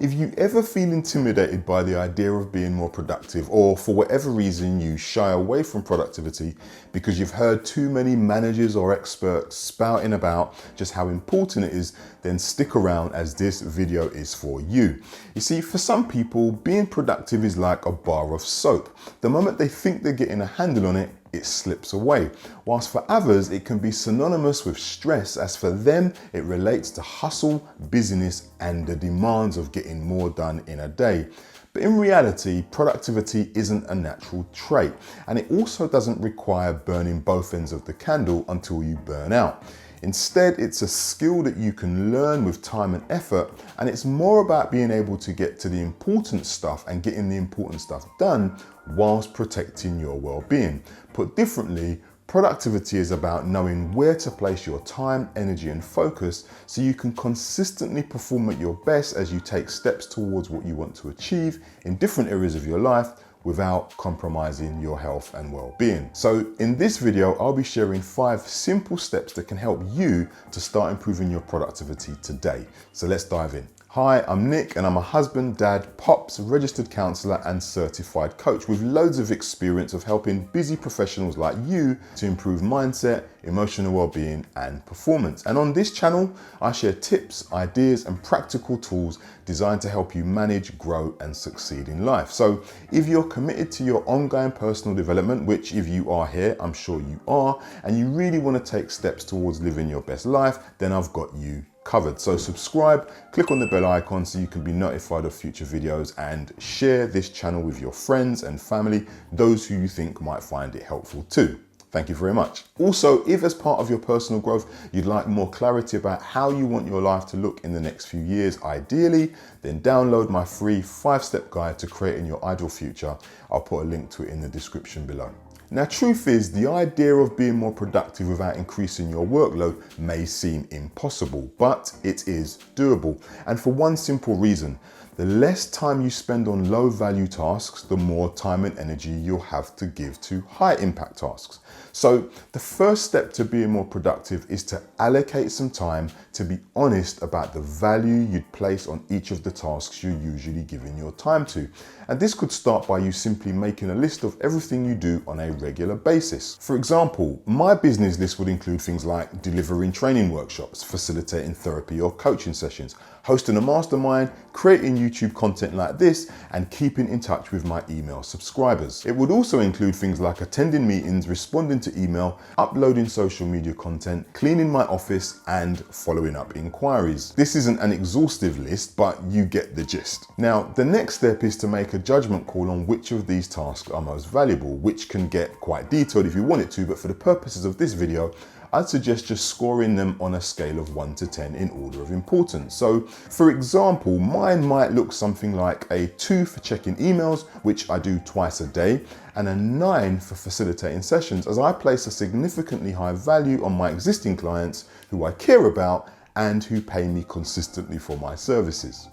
If you ever feel intimidated by the idea of being more productive, or for whatever reason you shy away from productivity because you've heard too many managers or experts spouting about just how important it is, then stick around as this video is for you. You see, for some people, being productive is like a bar of soap. The moment they think they're getting a handle on it, it slips away. Whilst for others, it can be synonymous with stress, as for them, it relates to hustle, busyness, and the demands of getting more done in a day. But in reality, productivity isn't a natural trait, and it also doesn't require burning both ends of the candle until you burn out. Instead, it's a skill that you can learn with time and effort, and it's more about being able to get to the important stuff and getting the important stuff done whilst protecting your well-being. Put differently, productivity is about knowing where to place your time, energy, and focus so you can consistently perform at your best as you take steps towards what you want to achieve in different areas of your life without compromising your health and well-being. So in this video, I'll be sharing 5 simple steps that can help you to start improving your productivity today. So let's dive in. Hi, I'm Nick, and I'm a husband, dad, pops, registered counsellor and certified coach with loads of experience of helping busy professionals like you to improve mindset, emotional well-being and performance. And on this channel, I share tips, ideas and practical tools designed to help you manage, grow and succeed in life. So if you're committed to your ongoing personal development, which if you are here, I'm sure you are, and you really want to take steps towards living your best life, then I've got you covered. So subscribe, click on the bell icon so you can be notified of future videos, and share this channel with your friends and family, those who you think might find it helpful too. Thank you very much. Also, if as part of your personal growth, you'd like more clarity about how you want your life to look in the next few years, ideally, then download my free 5-step guide to creating your ideal future. I'll put a link to it in the description below. Now, truth is, the idea of being more productive without increasing your workload may seem impossible, but it is doable. And for one simple reason: the less time you spend on low value tasks, the more time and energy you'll have to give to high impact tasks. So the first step to being more productive is to allocate some time to be honest about the value you'd place on each of the tasks you're usually giving your time to. And this could start by you simply making a list of everything you do on a regular basis. For example, my business list would include things like delivering training workshops, facilitating therapy or coaching sessions, hosting a mastermind, creating YouTube content like this, and keeping in touch with my email subscribers. It would also include things like attending meetings, responding to email, uploading social media content, cleaning my office, and following up inquiries. This isn't an exhaustive list, but you get the gist. Now, the next step is to make a judgment call on which of these tasks are most valuable, which can get quite detailed if you want it to, but for the purposes of this video, I'd suggest just scoring them on a scale of 1 to 10 in order of importance. So for example, mine might look something like a 2 for checking emails, which I do twice a day, and a 9 for facilitating sessions, as I place a significantly high value on my existing clients who I care about and who pay me consistently for my services.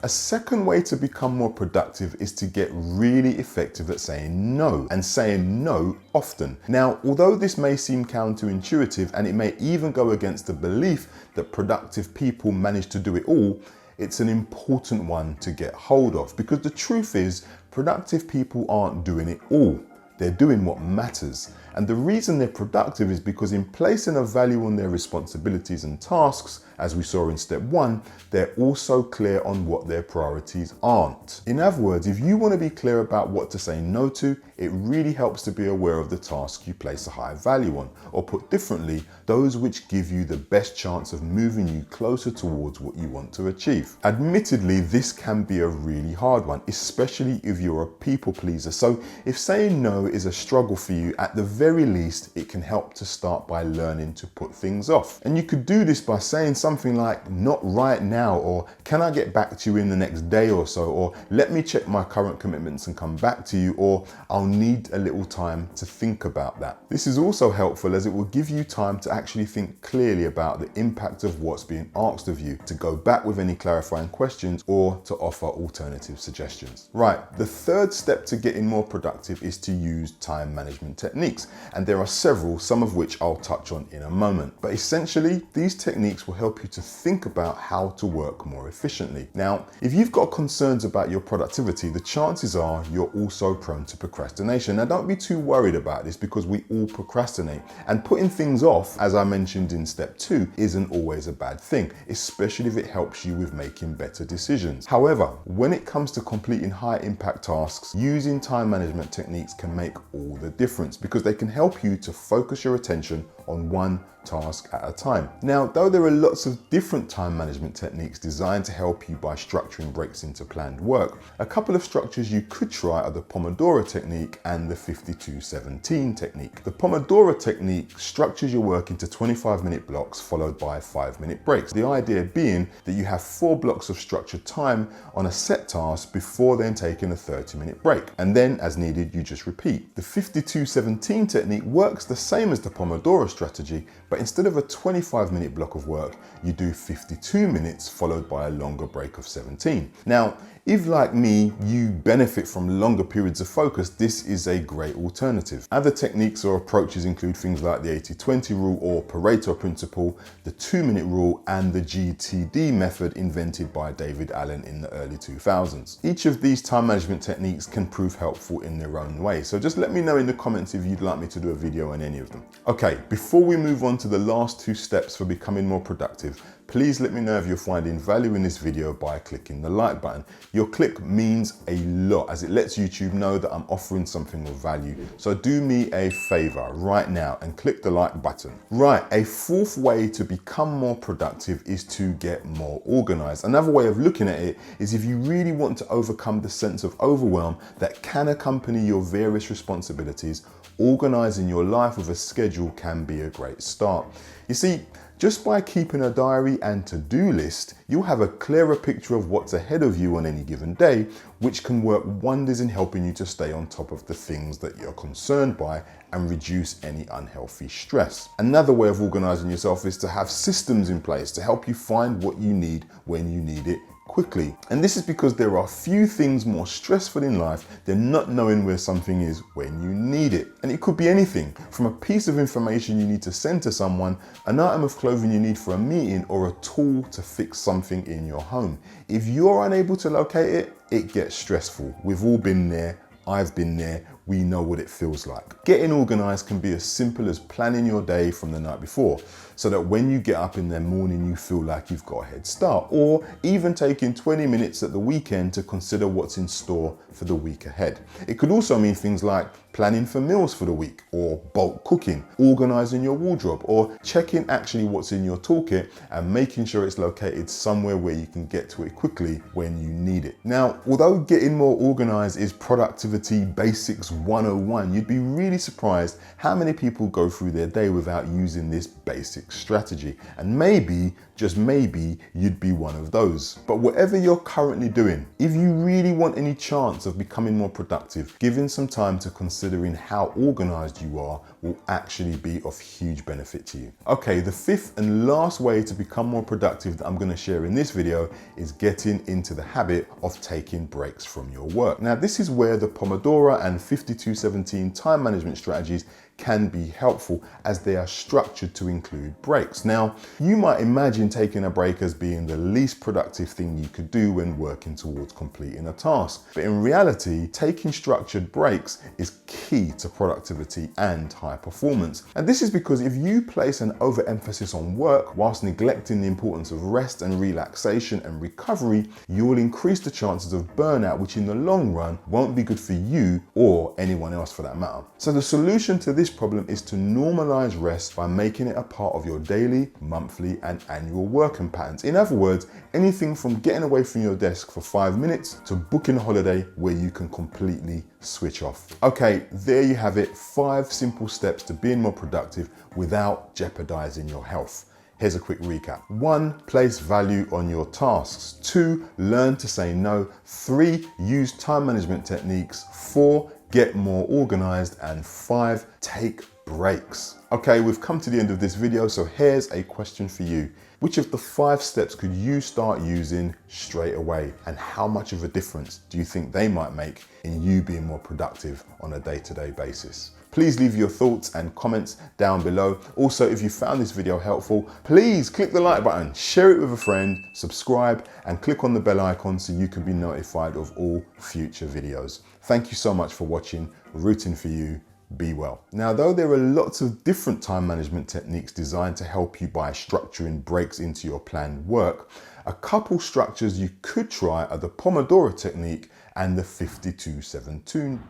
A second way to become more productive is to get really effective at saying no, and saying no often. Now, although this may seem counterintuitive, and it may even go against the belief that productive people manage to do it all, it's an important one to get hold of, because the truth is, productive people aren't doing it all. They're doing what matters. And the reason they're productive is because in placing a value on their responsibilities and tasks, as we saw in step 1, they're also clear on what their priorities aren't. In other words, if you want to be clear about what to say no to, it really helps to be aware of the tasks you place a high value on, or put differently, those which give you the best chance of moving you closer towards what you want to achieve. Admittedly, this can be a really hard one, especially if you're a people pleaser. So if saying no is a struggle for you, at the very least, it can help to start by learning to put things off. And you could do this by saying something like, not right now, or can I get back to you in the next day or so, or let me check my current commitments and come back to you, or I'll need a little time to think about that. This is also helpful as it will give you time to actually think clearly about the impact of what's being asked of you, to go back with any clarifying questions, or to offer alternative suggestions. Right, the third step to getting more productive is to use time management techniques, and there are several, some of which I'll touch on in a moment. But essentially, these techniques will help you to think about how to work more efficiently. Now, if you've got concerns about your productivity, the chances are you're also prone to procrastination. Now, don't be too worried about this because we all procrastinate, and putting things off, as I mentioned in step 2, isn't always a bad thing, especially if it helps you with making better decisions. However, when it comes to completing high impact tasks, using time management techniques can make all the difference because they can help you to focus your attention on one task at a time. Now, though there are lots of different time management techniques designed to help you by structuring breaks into planned work, a couple of structures you could try are the Pomodoro technique and the 52-17 technique. The Pomodoro technique structures your work into 25-minute blocks followed by 5-minute breaks. The idea being that you have 4 blocks of structured time on a set task before then taking a 30-minute break, and then as needed you just repeat. The 52-17 technique works the same as the Pomodoro strategy, but instead of a 25-minute block of work, you do 52 minutes followed by a longer break of 17. Now, if like me, you benefit from longer periods of focus, this is a great alternative. Other techniques or approaches include things like the 80-20 rule or Pareto principle, the 2-minute rule, and the GTD method invented by David Allen in the early 2000s. Each of these time management techniques can prove helpful in their own way, so just let me know in the comments if you'd like me to do a video on any of them. Okay, before we move on to the last 2 steps for becoming more productive, please let me know if you're finding value in this video by clicking the like button. Your click means a lot as it lets YouTube know that I'm offering something of value. So do me a favor right now and click the like button. Right, a 4th way to become more productive is to get more organized. Another way of looking at it is if you really want to overcome the sense of overwhelm that can accompany your various responsibilities, organizing your life with a schedule can be a great start. You see, just by keeping a diary and to-do list, you'll have a clearer picture of what's ahead of you on any given day, which can work wonders in helping you to stay on top of the things that you're concerned by and reduce any unhealthy stress. Another way of organizing yourself is to have systems in place to help you find what you need when you need it quickly. And this is because there are few things more stressful in life than not knowing where something is when you need it. And it could be anything from a piece of information you need to send to someone, an item of clothing you need for a meeting, or a tool to fix something in your home. If you're unable to locate it, it gets stressful. We've all been there. I've been there. We know what it feels like. Getting organized can be as simple as planning your day from the night before, so that when you get up in the morning, you feel like you've got a head start, or even taking 20 minutes at the weekend to consider what's in store for the week ahead. It could also mean things like planning for meals for the week, or bulk cooking, organizing your wardrobe, or checking actually what's in your toolkit and making sure it's located somewhere where you can get to it quickly when you need it. Now, although getting more organized is productivity basics 101, you'd be really surprised how many people go through their day without using this basic strategy. And maybe, just maybe, you'd be one of those. But whatever you're currently doing, if you really want any chance of becoming more productive, giving some time to considering how organized you are will actually be of huge benefit to you. Okay, the 5th and last way to become more productive that I'm going to share in this video is getting into the habit of taking breaks from your work. Now, this is where the Pomodoro and 52-17 time management strategies can be helpful as they are structured to include breaks. Now, you might imagine taking a break as being the least productive thing you could do when working towards completing a task. But in reality, taking structured breaks is key to productivity and high performance. And this is because if you place an overemphasis on work whilst neglecting the importance of rest and relaxation and recovery, you will increase the chances of burnout, which in the long run won't be good for you or anyone else for that matter. So the solution to this problem is to normalize rest by making it a part of your daily, monthly, and annual working patterns. In other words, anything from getting away from your desk for 5 minutes to booking a holiday where you can completely switch off. Okay, there you have it. 5 simple steps to being more productive without jeopardizing your health. Here's a quick recap. 1, place value on your tasks. 2, learn to say no. 3, use time management techniques. 4, get more organized. And 5, take breaks. Okay, we've come to the end of this video, so here's a question for you. Which of the 5 steps could you start using straight away? And how much of a difference do you think they might make in you being more productive on a day-to-day basis? Please leave your thoughts and comments down below. Also, if you found this video helpful, please click the like button, share it with a friend, subscribe, and click on the bell icon so you can be notified of all future videos. Thank you so much for watching. Rooting for you. Be well. Now, though there are lots of different time management techniques designed to help you by structuring breaks into your planned work, a couple structures you could try are the Pomodoro technique and the 52-7-2.